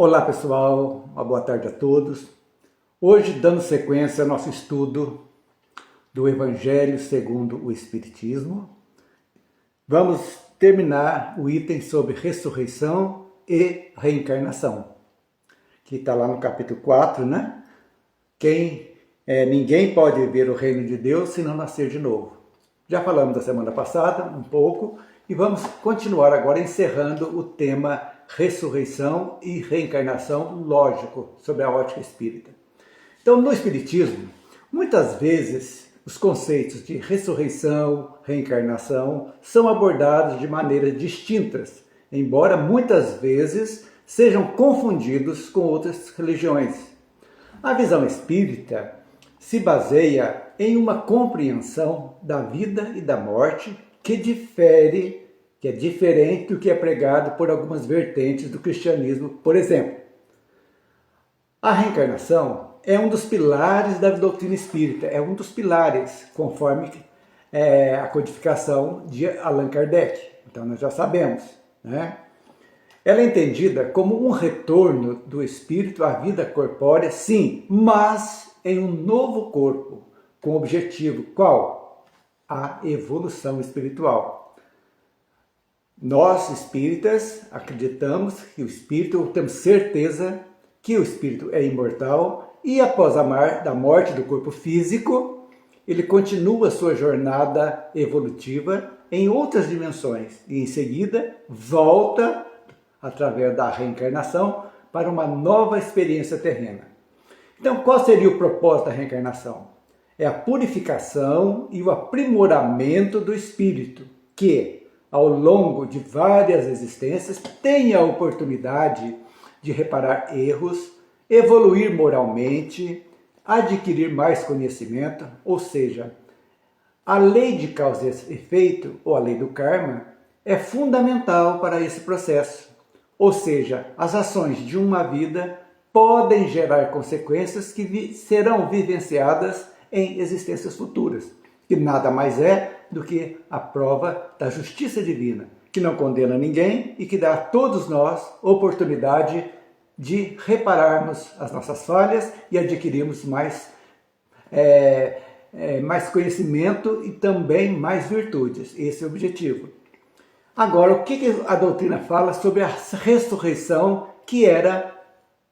Olá pessoal, uma boa tarde a todos. Hoje, dando sequência ao nosso estudo do Evangelho segundo o Espiritismo, vamos terminar o item sobre ressurreição e reencarnação, que está lá no capítulo 4, né? Ninguém pode ver o reino de Deus se não nascer de novo. Já falamos da semana passada um pouco e vamos continuar agora encerrando o tema ressurreição e reencarnação, lógico, sob a ótica espírita. Então, no Espiritismo, muitas vezes os conceitos de ressurreição, reencarnação são abordados de maneiras distintas, embora muitas vezes sejam confundidos com outras religiões. A visão espírita se baseia em uma compreensão da vida e da morte que é diferente do que é pregado por algumas vertentes do cristianismo. Por exemplo, a reencarnação é um dos pilares da doutrina espírita, é um dos pilares, conforme a codificação de Allan Kardec. Então nós já sabemos, né? Ela é entendida como um retorno do espírito à vida corpórea, sim, mas em um novo corpo, com o objetivo qual? A evolução espiritual. Nós, espíritas, acreditamos que o espírito, temos certeza que o espírito é imortal e após a morte do corpo físico, ele continua sua jornada evolutiva em outras dimensões e em seguida volta, através da reencarnação, para uma nova experiência terrena. Então, qual seria o propósito da reencarnação? É a purificação e o aprimoramento do espírito, que, ao longo de várias existências, tem a oportunidade de reparar erros, evoluir moralmente, adquirir mais conhecimento, ou seja, a lei de causa e efeito, ou a lei do karma, é fundamental para esse processo. Ou seja, as ações de uma vida podem gerar consequências que serão vivenciadas em existências futuras, que nada mais é do que a prova da justiça divina, que não condena ninguém e que dá a todos nós oportunidade de repararmos as nossas falhas e adquirirmos mais conhecimento e também mais virtudes. Esse é o objetivo. Agora, o que a doutrina fala sobre a ressurreição, que era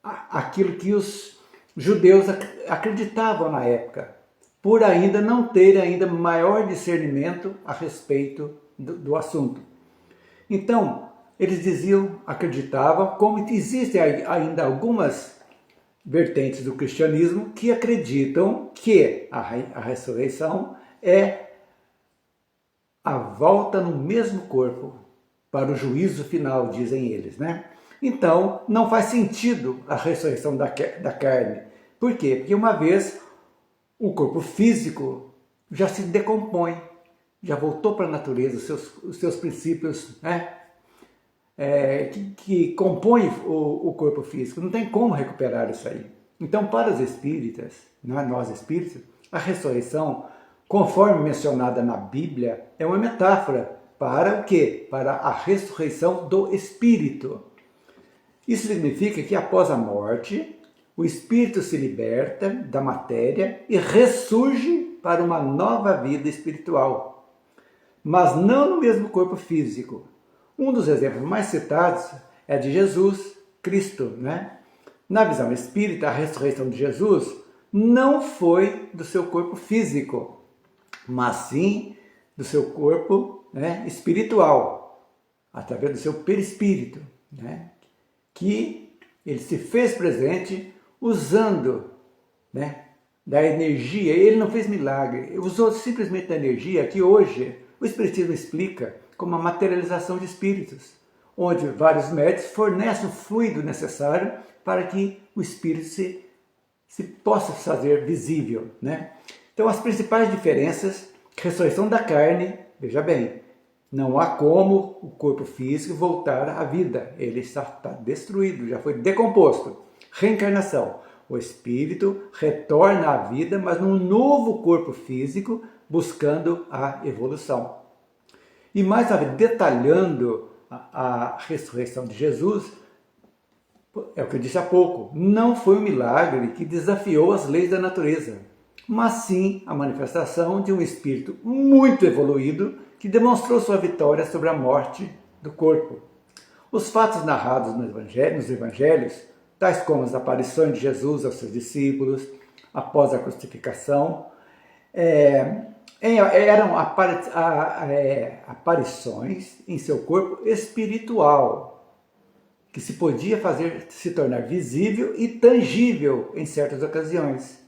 aquilo que os judeus acreditavam na época, por ainda não terem maior discernimento a respeito do assunto. Então, eles acreditavam, como existem ainda algumas vertentes do cristianismo que acreditam que a ressurreição é a volta no mesmo corpo para o juízo final, dizem eles, né? Então, não faz sentido a ressurreição da carne. Por quê? Porque uma vez o corpo físico já se decompõe, já voltou para a natureza, os seus princípios, né? Que compõem o corpo físico. Não tem como recuperar isso aí. Então, para os espíritas, nós espíritas, a ressurreição, conforme mencionada na Bíblia, é uma metáfora para o quê? Para a ressurreição do espírito. Isso significa que após a morte, o espírito se liberta da matéria e ressurge para uma nova vida espiritual, mas não no mesmo corpo físico. Um dos exemplos mais citados é de Jesus Cristo, né? Na visão espírita, a ressurreição de Jesus não foi do seu corpo físico, mas sim do seu corpo, né, espiritual, através do seu perispírito, né, que ele se fez presente usando, né, da energia. Ele não fez milagre, ele usou simplesmente a energia que hoje o Espiritismo explica como a materialização de espíritos, onde vários médios fornecem o fluido necessário para que o espírito se possa fazer visível, né? Então, as principais diferenças: ressurreição da carne, veja bem, não há como o corpo físico voltar à vida, ele está destruído, já foi decomposto. Reencarnação: o espírito retorna à vida, mas num novo corpo físico, buscando a evolução. E mais detalhando a ressurreição de Jesus, É o que eu disse há pouco, não foi um milagre que desafiou as leis da natureza, mas sim a manifestação de um espírito muito evoluído que demonstrou sua vitória sobre a morte do corpo. Os fatos narrados nos evangelhos, tais como as aparições de Jesus aos seus discípulos após a crucificação, eram aparições em seu corpo espiritual, que se podia fazer se tornar visível e tangível em certas ocasiões.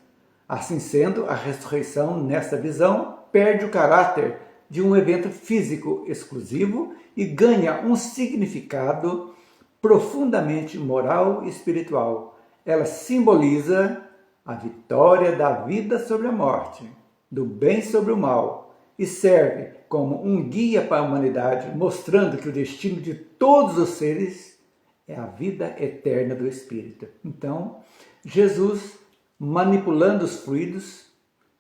Assim sendo, a ressurreição, nesta visão, perde o caráter de um evento físico exclusivo e ganha um significado profundamente moral e espiritual. Ela simboliza a vitória da vida sobre a morte, do bem sobre o mal, e serve como um guia para a humanidade, mostrando que o destino de todos os seres é a vida eterna do Espírito. Então, Jesus, manipulando os fluidos,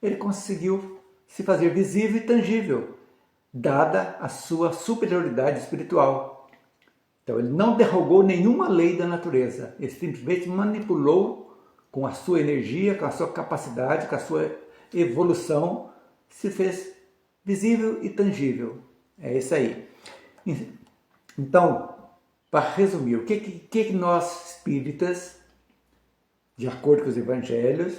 ele conseguiu se fazer visível e tangível, dada a sua superioridade espiritual. Então, ele não derrogou nenhuma lei da natureza, ele simplesmente manipulou com a sua energia, com a sua capacidade, com a sua evolução, se fez visível e tangível. É isso aí. Então, para resumir, o que nós espíritas, de acordo com os evangelhos,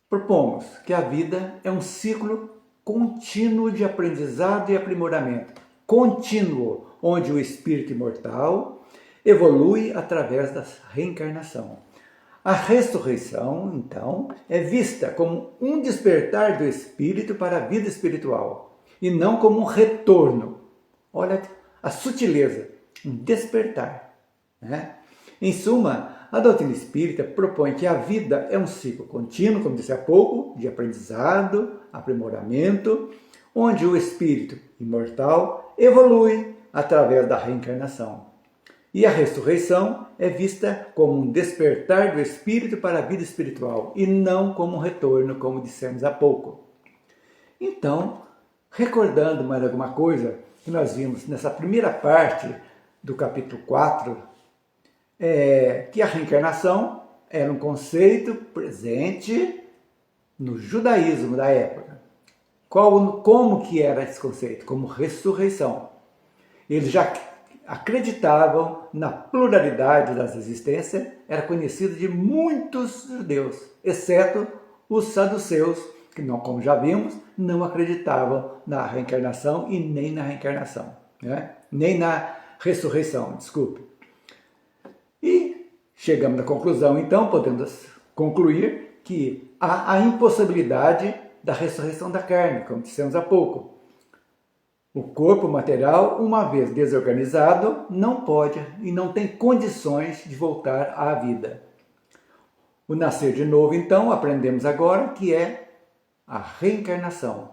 propomos? Que a vida é um ciclo contínuo de aprendizado e aprimoramento. Contínuo, onde o espírito imortal evolui através da reencarnação. A ressurreição, então, é vista como um despertar do espírito para a vida espiritual, e não como um retorno. Olha a sutileza, um despertar, né? Em suma, a doutrina espírita propõe que a vida é um ciclo contínuo, como disse há pouco, de aprendizado, aprimoramento, onde o espírito imortal evolui através da reencarnação. E a ressurreição é vista como um despertar do espírito para a vida espiritual e não como um retorno, como dissemos há pouco. Então, recordando mais alguma coisa que nós vimos nessa primeira parte do capítulo 4, que a reencarnação era um conceito presente no judaísmo da época. Como que era esse conceito? Como ressurreição. Eles já acreditavam na pluralidade das existências, era conhecido de muitos judeus, exceto os saduceus, que, não, como já vimos, não acreditavam na reencarnação e nem na reencarnação, né? Nem na ressurreição, desculpe. E chegamos à conclusão, então, podemos concluir que há a impossibilidade da ressurreição da carne, como dissemos há pouco. O corpo material, uma vez desorganizado, não pode e não tem condições de voltar à vida. O nascer de novo, então, aprendemos agora que é a reencarnação.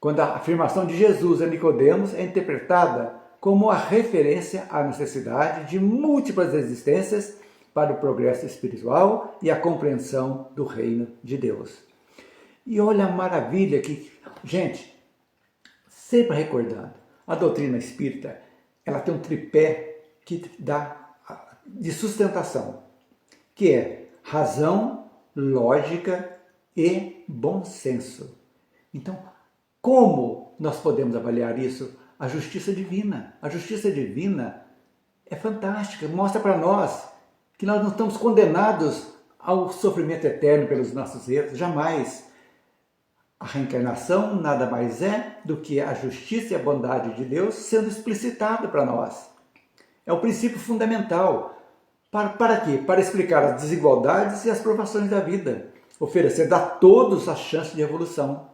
Quando a afirmação de Jesus a Nicodemos é interpretada como a referência à necessidade de múltiplas existências para o progresso espiritual e a compreensão do reino de Deus. E olha a maravilha que, gente, sempre recordando, a doutrina espírita, ela tem um tripé que dá de sustentação, que é razão, lógica e bom senso. Então, como nós podemos avaliar isso? A justiça divina. A justiça divina é fantástica, mostra para nós que nós não estamos condenados ao sofrimento eterno pelos nossos erros, jamais. A reencarnação nada mais é do que a justiça e a bondade de Deus sendo explicitada para nós. É o princípio fundamental. Para quê? Para explicar as desigualdades e as provações da vida, oferecendo a todos a chance de evolução.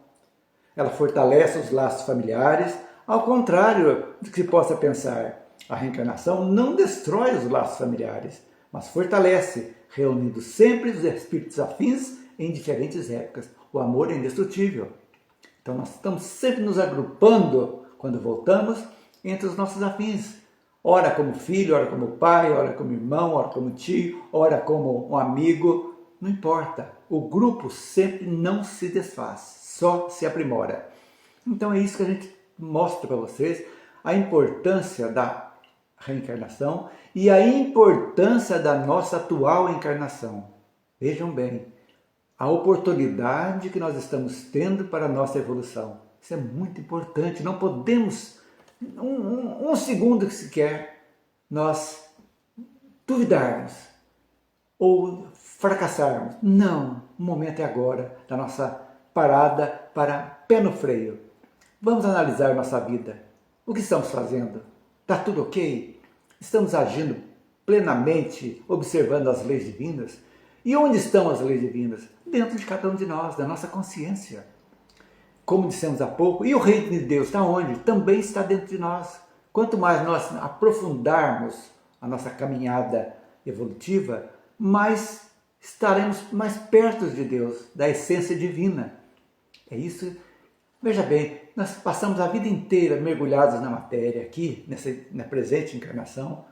Ela fortalece os laços familiares, ao contrário do que se possa pensar. A reencarnação não destrói os laços familiares, mas fortalece, reunindo sempre os espíritos afins em diferentes épocas. O amor é indestrutível. Então nós estamos sempre nos agrupando, quando voltamos, entre os nossos afins. Ora como filho, ora como pai, ora como irmão, ora como tio, ora como um amigo. Não importa. O grupo sempre não se desfaz, só se aprimora. Então é isso que a gente mostra para vocês, a importância da reencarnação e a importância da nossa atual encarnação. Vejam bem, a oportunidade que nós estamos tendo para a nossa evolução. Isso é muito importante, não podemos, um segundo sequer, nós duvidarmos ou fracassarmos. Não, o momento é agora da nossa parada para pé no freio. Vamos analisar nossa vida. O que estamos fazendo? Está tudo ok? Estamos agindo plenamente, observando as leis divinas? E onde estão as leis divinas? Dentro de cada um de nós, da nossa consciência. Como dissemos há pouco, e o reino de Deus está onde? Também está dentro de nós. Quanto mais nós aprofundarmos a nossa caminhada evolutiva, mais estaremos mais perto de Deus, da essência divina. É isso. Veja bem, nós passamos a vida inteira mergulhados na matéria aqui, na presente encarnação,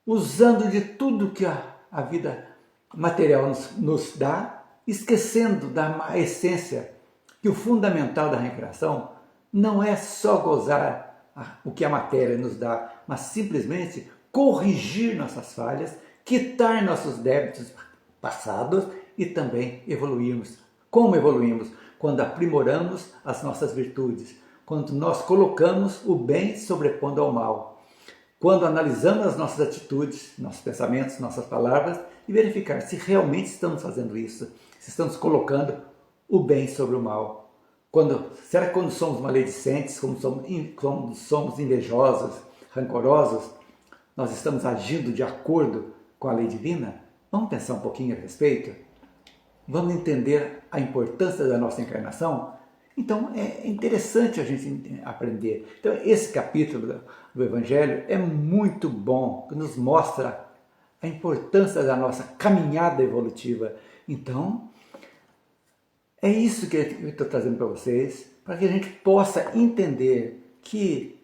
usando de tudo que a vida material nos dá, esquecendo da essência, que o fundamental da reencarnação não é só gozar o que a matéria nos dá, mas simplesmente corrigir nossas falhas, quitar nossos débitos passados e também evoluirmos. Como evoluímos? Quando aprimoramos as nossas virtudes, quando nós colocamos o bem sobrepondo ao mal, quando analisamos as nossas atitudes, nossos pensamentos, nossas palavras e verificar se realmente estamos fazendo isso, se estamos colocando o bem sobre o mal. Será que quando somos maledicentes, quando somos invejosos, rancorosos, nós estamos agindo de acordo com a lei divina? Vamos pensar um pouquinho a respeito? Vamos entender a importância da nossa encarnação? Então é interessante a gente aprender. Então esse capítulo do Evangelho é muito bom, que nos mostra a importância da nossa caminhada evolutiva. Então é isso que eu estou trazendo para vocês, para que a gente possa entender que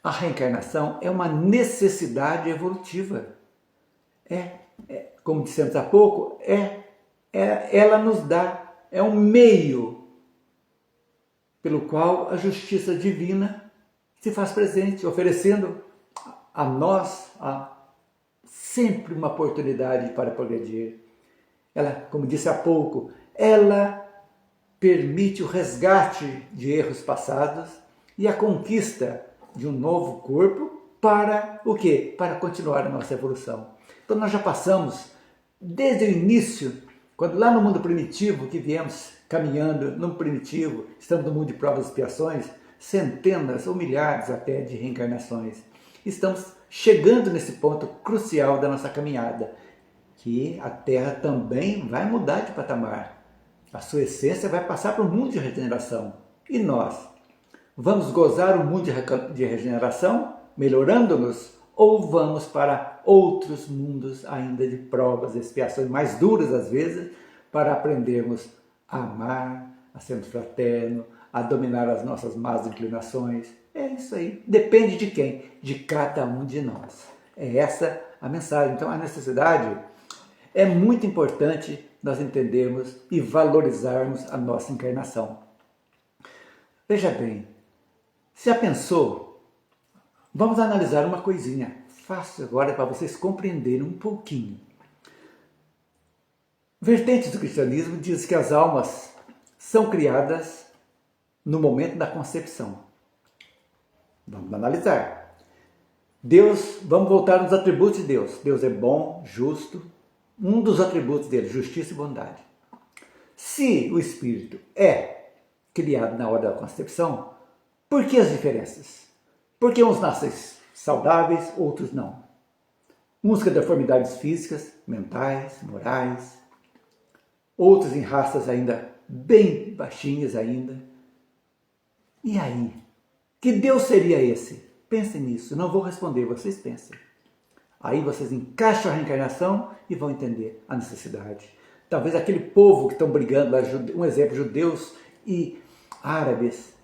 a reencarnação é uma necessidade evolutiva. Como dissemos há pouco, ela nos dá, é um meio pelo qual a justiça divina se faz presente, oferecendo a nós sempre uma oportunidade para progredir. Ela, como disse há pouco, ela permite o resgate de erros passados e a conquista de um novo corpo para o quê? Para continuar a nossa evolução. Então nós já passamos desde o início, quando lá no mundo primitivo que viemos caminhando no primitivo, estamos no mundo de provas e expiações, centenas ou milhares até de reencarnações. Estamos chegando nesse ponto crucial da nossa caminhada, que a Terra também vai mudar de patamar. A sua essência vai passar para o mundo de regeneração. E nós? Vamos gozar o mundo de regeneração, melhorando-nos? Ou vamos para outros mundos ainda de provas e expiações, mais duras às vezes, para aprendermos a amar, a sermos fraternos, a dominar as nossas más inclinações? É isso aí. Depende de quem? De cada um de nós. É essa a mensagem. Então a necessidade é muito importante nós entendermos e valorizarmos a nossa encarnação. Veja bem, já pensou? Vamos analisar uma coisinha fácil agora para vocês compreenderem um pouquinho. Vertentes do cristianismo diz que as almas são criadas no momento da concepção. Vamos analisar. Vamos voltar nos atributos de Deus. Deus é bom, justo. Um dos atributos dele, justiça e bondade. Se o espírito é criado na hora da concepção, por que as diferenças? Porque uns nascem saudáveis, outros não. Uns com deformidades físicas, mentais, morais. Outros em raças ainda bem baixinhas ainda. E aí? Que Deus seria esse? Pensem nisso, não vou responder, vocês pensem. Aí vocês encaixam a reencarnação e vão entender a necessidade. Talvez aquele povo que estão brigando, um exemplo, judeus e árabes.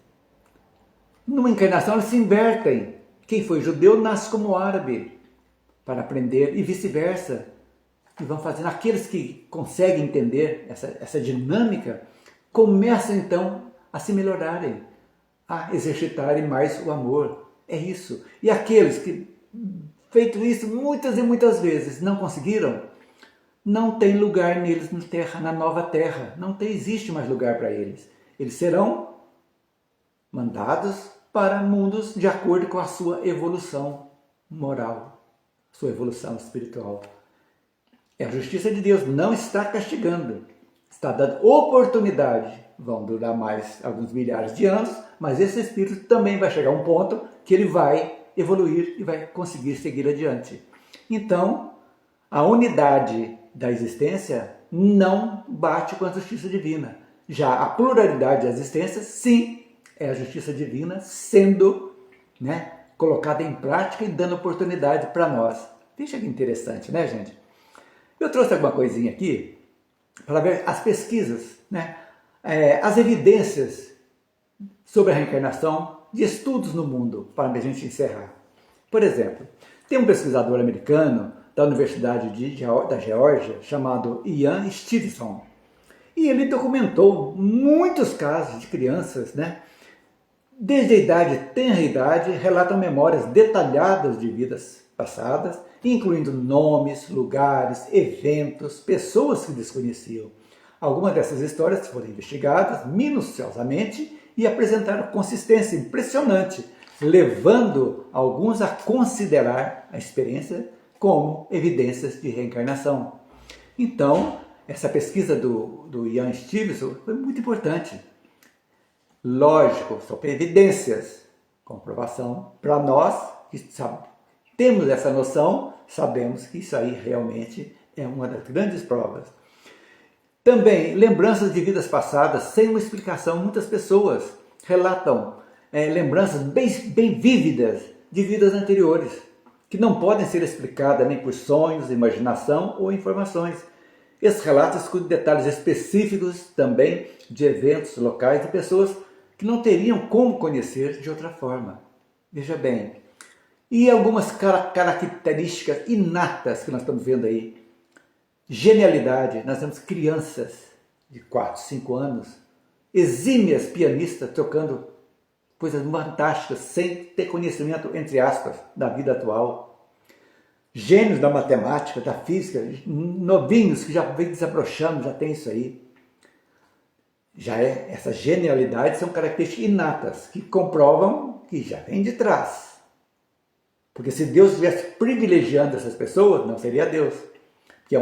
Numa encarnação eles se invertem. Quem foi judeu nasce como árabe para aprender e vice-versa. E vão fazendo. Aqueles que conseguem entender essa dinâmica começam então a se melhorarem, a exercitarem mais o amor. É isso. E aqueles que feito isso muitas e muitas vezes, não conseguiram, não tem lugar neles na terra, na nova terra. Não existe mais lugar para eles. Eles serão mandados para mundos de acordo com a sua evolução moral, sua evolução espiritual. A justiça de Deus não está castigando, está dando oportunidade. Vão durar mais alguns milhares de anos, mas esse espírito também vai chegar a um ponto que ele vai evoluir e vai conseguir seguir adiante. Então, a unidade da existência não bate com a justiça divina. Já a pluralidade da existência, sim, é a justiça divina sendo, colocada em prática e dando oportunidade para nós. Veja que interessante, né, gente? Eu trouxe alguma coisinha aqui para ver as pesquisas, as evidências sobre a reencarnação de estudos no mundo, para a gente encerrar. Por exemplo, tem um pesquisador americano da Universidade da Geórgia chamado Ian Stevenson, e ele documentou muitos casos de crianças, desde a idade, tenra idade, relatam memórias detalhadas de vidas passadas, incluindo nomes, lugares, eventos, pessoas que desconheciam. Algumas dessas histórias foram investigadas minuciosamente e apresentaram consistência impressionante, levando alguns a considerar a experiência como evidências de reencarnação. Então, essa pesquisa do Ian Stevenson foi muito importante. Lógico, são evidências, comprovação. Para nós que temos essa noção, sabemos que isso aí realmente é uma das grandes provas. Também, lembranças de vidas passadas sem uma explicação. Muitas pessoas relatam lembranças bem vívidas de vidas anteriores, que não podem ser explicadas nem por sonhos, imaginação ou informações. Esses relatos escondem detalhes específicos também de eventos locais de pessoas que não teriam como conhecer de outra forma. Veja bem. E algumas características inatas que nós estamos vendo aí. Genialidade. Nós temos crianças de 4, 5 anos, exímias pianistas tocando coisas fantásticas sem ter conhecimento, entre aspas, da vida atual. Gênios da matemática, da física, novinhos que já vem desabrochando, já tem isso aí. Essa genialidade são características inatas que comprovam que já vem de trás. Porque se Deus estivesse privilegiando essas pessoas, não seria Deus. Porque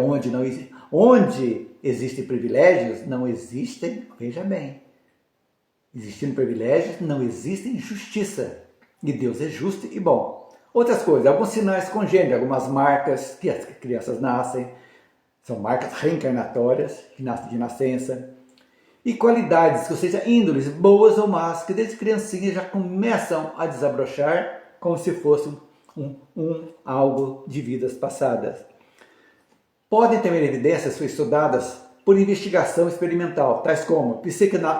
onde existem privilégios, não existem, veja bem, existindo privilégios, não existe justiça. E Deus é justo e bom. Outras coisas, alguns sinais congênitos, algumas marcas que as crianças nascem, são marcas reencarnatórias, que nascem de nascença. E qualidades, ou seja, índoles, boas ou más, que desde criancinha já começam a desabrochar como se fosse algo de vidas passadas. Podem ter evidências estudadas por investigação experimental, tais como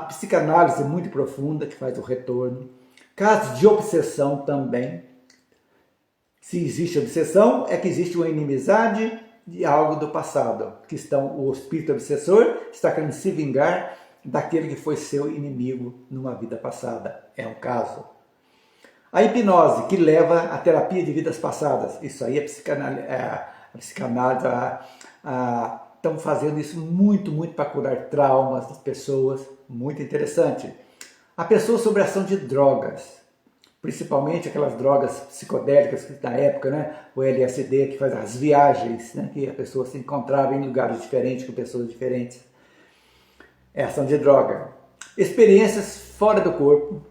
psicanálise muito profunda, que faz o retorno, casos de obsessão também. Se existe obsessão, é que existe uma inimizade de algo do passado, que o espírito obsessor está querendo se vingar daquele que foi seu inimigo numa vida passada. É um caso. A hipnose, que leva à terapia de vidas passadas. Isso aí a psicanálise estão fazendo isso muito para curar traumas das pessoas. Muito interessante. A pessoa sobre a ação de drogas, principalmente aquelas drogas psicodélicas que na época, o LSD, que faz as viagens, que a pessoa se encontrava em lugares diferentes, com pessoas diferentes. É ação de droga. Experiências fora do corpo,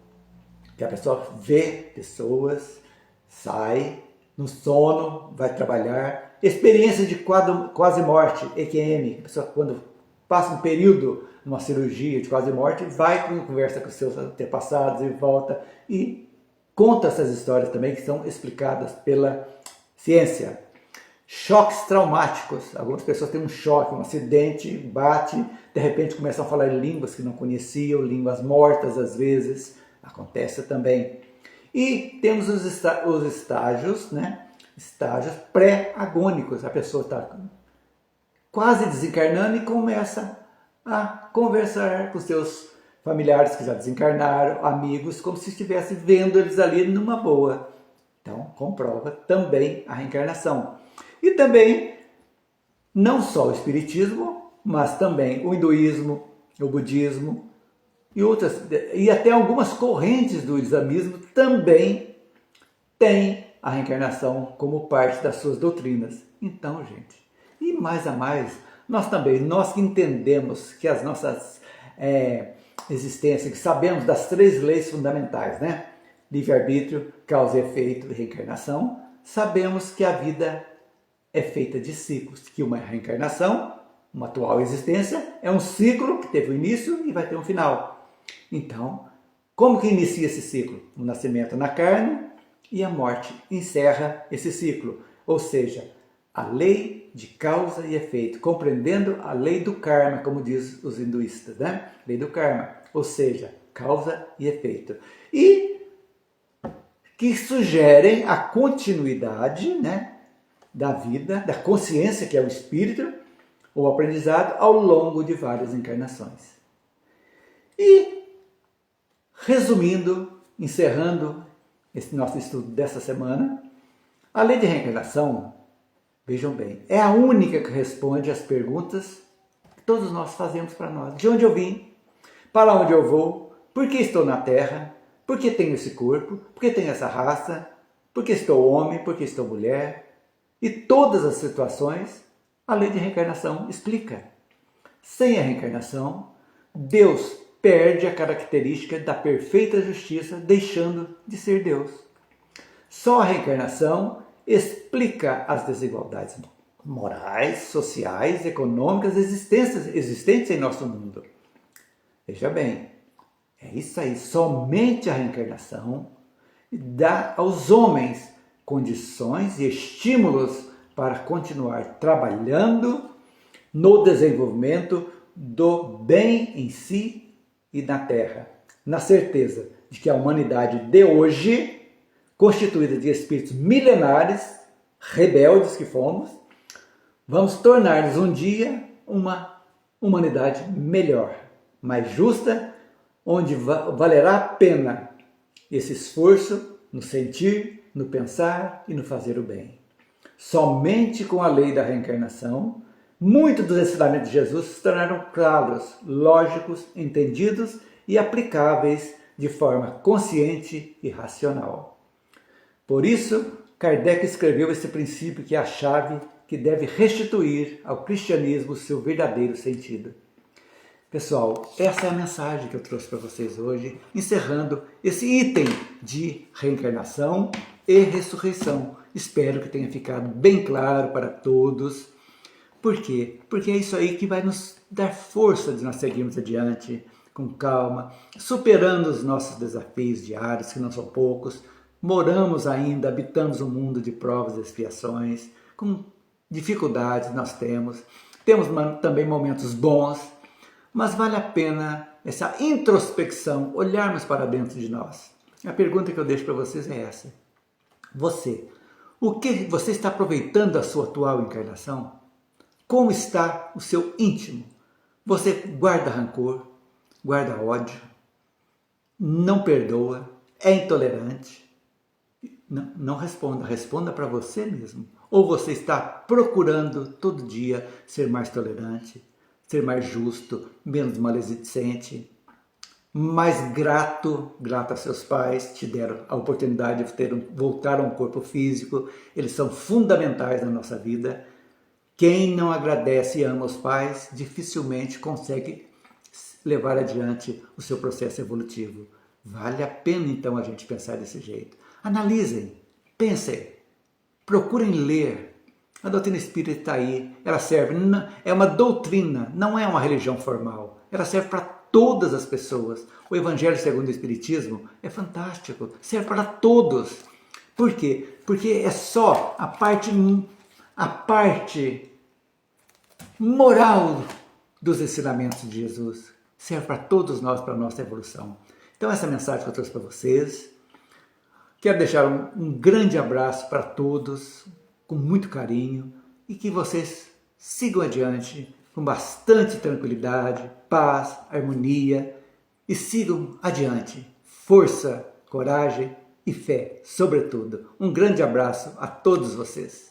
que a pessoa vê pessoas, sai no sono, vai trabalhar. Experiências de quase morte, EQM, a pessoa quando passa um período numa cirurgia de quase morte, vai conversa com os seus antepassados e volta e conta essas histórias também que são explicadas pela ciência. Choques traumáticos. Algumas pessoas têm um choque, um acidente, bate, de repente começam a falar em línguas que não conheciam, línguas mortas às vezes. Acontece também. E temos os estágios, estágios pré-agônicos. A pessoa está quase desencarnando e começa a conversar com seus familiares que já desencarnaram, amigos, como se estivesse vendo eles ali numa boa. Então, comprova também a reencarnação. E também, não só o espiritismo, mas também o hinduísmo, o budismo e até algumas correntes do islamismo também têm a reencarnação como parte das suas doutrinas. Então, gente, e mais a mais, nós que entendemos que as nossas existências, que sabemos das 3 leis fundamentais, né? Livre-arbítrio, causa e efeito e reencarnação, sabemos que a vida é feita de ciclos, que uma reencarnação, uma atual existência, é um ciclo que teve um início e vai ter um final. Então, como que inicia esse ciclo? O nascimento na carne e a morte encerra esse ciclo. Ou seja, a lei de causa e efeito, compreendendo a lei do karma, como diz os hinduístas, né? Lei do karma, ou seja, causa e efeito. E que sugerem a continuidade, né, da vida, da consciência, que é o espírito, ou aprendizado, ao longo de várias encarnações. E, resumindo, encerrando esse nosso estudo dessa semana, a lei de reencarnação, vejam bem, é a única que responde às perguntas que todos nós fazemos para nós. De onde eu vim? Para onde eu vou? Por que estou na Terra? Por que tenho esse corpo? Por que tenho essa raça? Por que estou homem? Por que estou mulher? E todas as situações, a lei de reencarnação explica. Sem a reencarnação, Deus perde a característica da perfeita justiça, deixando de ser Deus. Só a reencarnação explica as desigualdades morais, sociais, econômicas existentes em nosso mundo. Veja bem, é isso aí, somente a reencarnação dá aos homens condições e estímulos para continuar trabalhando no desenvolvimento do bem em si e na Terra, na certeza de que a humanidade de hoje, constituída de espíritos milenares, rebeldes que fomos, vamos tornar-nos um dia uma humanidade melhor, mais justa, onde valerá a pena esse esforço no sentir, no pensar e no fazer o bem. Somente com a lei da reencarnação, muitos dos ensinamentos de Jesus se tornaram claros, lógicos, entendidos e aplicáveis de forma consciente e racional. Por isso, Kardec escreveu esse princípio que é a chave que deve restituir ao cristianismo seu verdadeiro sentido. Pessoal, essa é a mensagem que eu trouxe para vocês hoje, encerrando esse item de reencarnação e ressurreição. Espero que tenha ficado bem claro para todos. Por quê? Porque é isso aí que vai nos dar força de nós seguirmos adiante, com calma, superando os nossos desafios diários, que não são poucos. Moramos ainda, habitamos um mundo de provas e expiações, com dificuldades nós temos também momentos bons, mas vale a pena essa introspecção, olharmos para dentro de nós. A pergunta que eu deixo para vocês é essa. Você está aproveitando a sua atual encarnação? Como está o seu íntimo? Você guarda rancor, guarda ódio, não perdoa, é intolerante? Não responda, responda para você mesmo. Ou você está procurando todo dia ser mais tolerante, ser mais justo, menos maledicente, mais grato a seus pais, te deram a oportunidade de voltar a um corpo físico, eles são fundamentais na nossa vida. Quem não agradece e ama os pais, dificilmente consegue levar adiante o seu processo evolutivo. Vale a pena então a gente pensar desse jeito. Analisem, pensem, procurem ler. A doutrina espírita está aí, ela serve, é uma doutrina, não é uma religião formal. Ela serve para todas as pessoas. O Evangelho segundo o Espiritismo é fantástico, serve para todos. Por quê? Porque é só a parte moral dos ensinamentos de Jesus. Serve para todos nós, para a nossa evolução. Então essa mensagem que eu trouxe para vocês. Quero deixar um grande abraço para todos, com muito carinho, e que vocês sigam adiante com bastante tranquilidade, paz, harmonia, e sigam adiante. Força, coragem e fé, sobretudo. Um grande abraço a todos vocês.